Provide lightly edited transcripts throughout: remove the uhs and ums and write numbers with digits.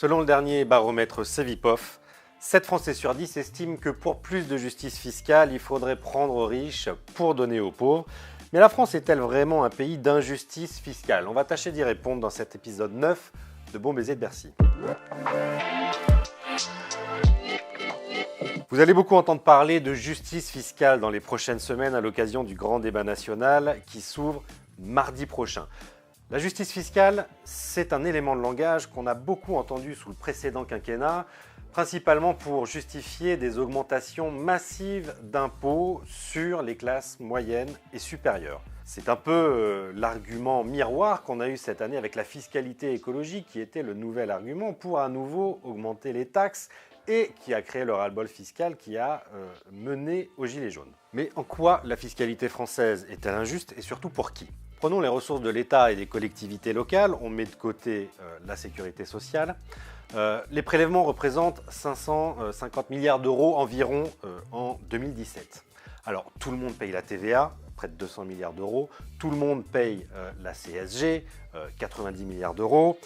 Selon le dernier baromètre Cevipof, 7 Français sur 10 estiment que pour plus de justice fiscale, il faudrait prendre aux riches pour donner aux pauvres. Mais la France est-elle vraiment un pays d'injustice fiscale? On va tâcher d'y répondre dans cet épisode 9 de Bon Baiser de Bercy. Vous allez beaucoup entendre parler de justice fiscale dans les prochaines semaines à l'occasion du grand débat national qui s'ouvre mardi prochain. La justice fiscale, c'est un élément de langage qu'on a beaucoup entendu sous le précédent quinquennat, principalement pour justifier des augmentations massives d'impôts sur les classes moyennes et supérieures. C'est un peu l'argument miroir qu'on a eu cette année avec la fiscalité écologique qui était le nouvel argument pour à nouveau augmenter les taxes et qui a créé le ras-le-bol fiscal qui a mené aux Gilets jaunes. Mais en quoi la fiscalité française est-elle injuste et surtout pour qui ? Prenons les ressources de l'État et des collectivités locales, on met de côté la sécurité sociale. Les prélèvements représentent 550 milliards d'euros environ en 2017. Alors tout le monde paye la TVA, près de 200 milliards d'euros, tout le monde paye la CSG, 90 milliards d'euros.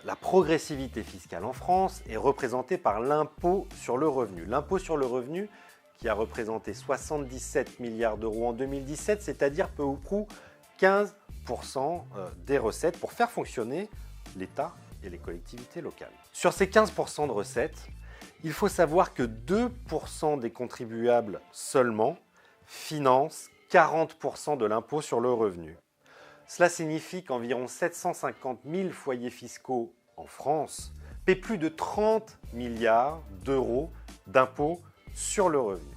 La progressivité fiscale en France est représentée par l'impôt sur le revenu. L'impôt sur le revenu qui a représenté 77 milliards d'euros en 2017, c'est-à-dire peu ou prou 15% des recettes pour faire fonctionner l'État et les collectivités locales. Sur ces 15% de recettes, il faut savoir que 2% des contribuables seulement financent 40% de l'impôt sur le revenu. Cela signifie qu'environ 750 000 foyers fiscaux en France paient plus de 30 milliards d'euros d'impôts sur le revenu.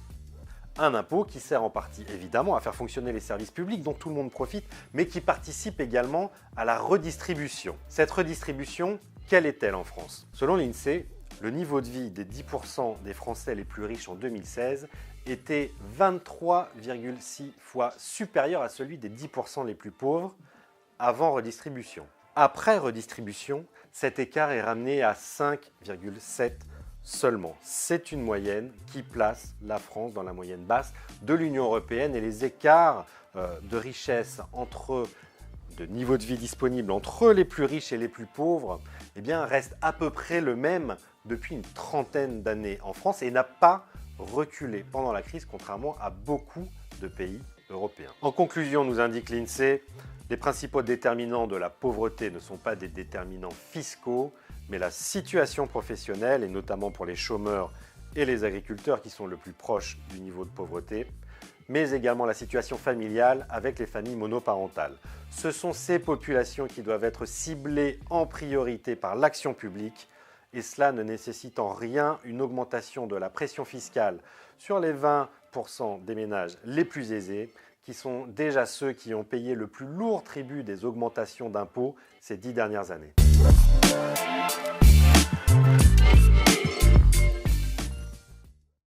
Un impôt qui sert en partie évidemment à faire fonctionner les services publics dont tout le monde profite, mais qui participe également à la redistribution. Cette redistribution, quelle est-elle en France? Selon l'INSEE, le niveau de vie des 10% des Français les plus riches en 2016 était 23,6 fois supérieur à celui des 10% les plus pauvres avant redistribution. Après redistribution, cet écart est ramené à 5,7 seulement. C'est une moyenne qui place la France dans la moyenne basse de l'Union européenne et les écarts de richesse de niveau de vie disponible entre les plus riches et les plus pauvres restent à peu près le même depuis une trentaine d'années en France et n'a pas reculé pendant la crise contrairement à beaucoup de pays européens. En conclusion, nous indique l'INSEE, les principaux déterminants de la pauvreté ne sont pas des déterminants fiscaux, mais la situation professionnelle, et notamment pour les chômeurs et les agriculteurs qui sont le plus proches du niveau de pauvreté, mais également la situation familiale avec les familles monoparentales. Ce sont ces populations qui doivent être ciblées en priorité par l'action publique, et cela ne nécessite en rien une augmentation de la pression fiscale sur les 20% des ménages les plus aisés, qui sont déjà ceux qui ont payé le plus lourd tribut des augmentations d'impôts ces 10 dernières années.